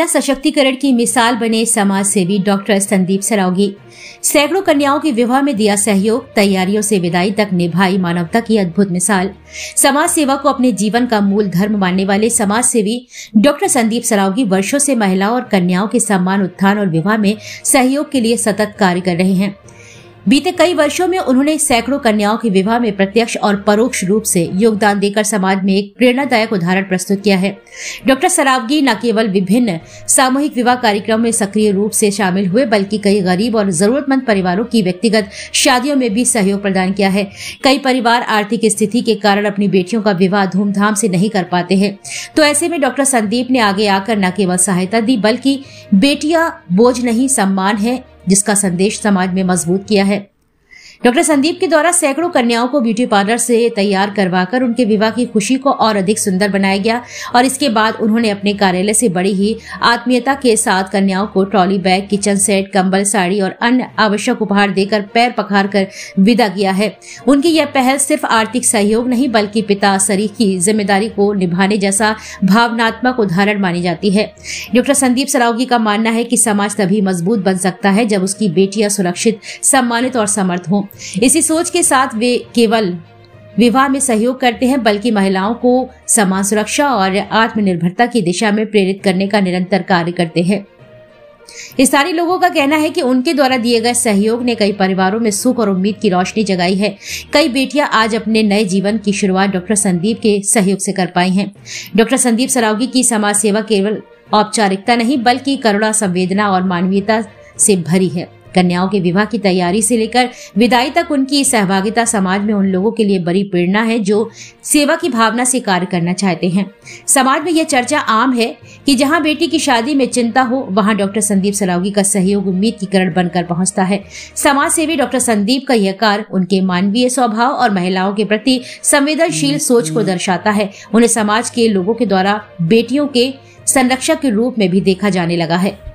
महिला सशक्तिकरण की मिसाल बने समाज सेवी डॉक्टर संदीप सरावगी। सैकड़ों कन्याओं के विवाह में दिया सहयोग, तैयारियों से विदाई तक निभाई मानवता की अद्भुत मिसाल। समाज सेवा को अपने जीवन का मूल धर्म मानने वाले समाज सेवी डॉक्टर संदीप सरावगी वर्षों से महिलाओं और कन्याओं के सम्मान, उत्थान और विवाह में सहयोग के लिए सतत कार्य कर रहे हैं। बीते कई वर्षों में उन्होंने सैकड़ों कन्याओं के विवाह में प्रत्यक्ष और परोक्ष रूप से योगदान देकर समाज में एक प्रेरणादायक उदाहरण प्रस्तुत किया है। डॉक्टर सरावगी न केवल विभिन्न सामूहिक विवाह कार्यक्रमों में सक्रिय रूप से शामिल हुए, बल्कि कई गरीब और जरूरतमंद परिवारों की व्यक्तिगत शादियों में भी सहयोग प्रदान किया है। कई परिवार आर्थिक स्थिति के कारण अपनी बेटियों का विवाह धूमधाम से नहीं कर पाते हैं, तो ऐसे में डॉक्टर संदीप ने आगे आकर न केवल सहायता दी, बल्कि बेटियां बोझ नहीं, सम्मान है, जिसका संदेश समाज में मजबूत किया है। डॉक्टर संदीप के द्वारा सैकड़ों कन्याओं को ब्यूटी पार्लर से तैयार करवाकर उनके विवाह की खुशी को और अधिक सुंदर बनाया गया और इसके बाद उन्होंने अपने कार्यालय से बड़ी ही आत्मीयता के साथ कन्याओं को ट्रॉली बैग, किचन सेट, कंबल, साड़ी और अन्य आवश्यक उपहार देकर पैर पखार कर विदा किया है। उनकी यह पहल सिर्फ आर्थिक सहयोग नहीं, बल्कि पिता शरीर की जिम्मेदारी को निभाने जैसा भावनात्मक उदाहरण मानी जाती है। डॉक्टर संदीप सरावगी का मानना है कि समाज तभी मजबूत बन सकता है जब उसकी बेटियां सुरक्षित, सम्मानित और समर्थ हों। इसी सोच के साथ वे केवल विवाह में सहयोग करते हैं, बल्कि महिलाओं को समान सुरक्षा और आत्मनिर्भरता की दिशा में प्रेरित करने का निरंतर कार्य करते हैं। स्थानीय लोगों का कहना है कि उनके द्वारा दिए गए सहयोग ने कई परिवारों में सुख और उम्मीद की रोशनी जगाई है। कई बेटियां आज अपने नए जीवन की शुरुआत डॉक्टर संदीप के सहयोग से कर पाई हैं। डॉक्टर संदीप सरावगी की समाज सेवा केवल औपचारिकता नहीं, बल्कि करुणा, संवेदना और मानवीयता से भरी है। कन्याओं के विवाह की तैयारी से लेकर विदाई तक उनकी सहभागिता समाज में उन लोगों के लिए बड़ी प्रेरणा है जो सेवा की भावना से कार्य करना चाहते हैं। समाज में यह चर्चा आम है कि जहां बेटी की शादी में चिंता हो, वहां डॉक्टर संदीप सरावगी का सहयोग उम्मीद की किरण बनकर पहुंचता है। समाज सेवी डॉक्टर संदीप का यह कार्य उनके मानवीय स्वभाव और महिलाओं के प्रति संवेदनशील सोच को दर्शाता है। उन्हें समाज के लोगों के द्वारा बेटियों के संरक्षक के रूप में भी देखा जाने लगा है।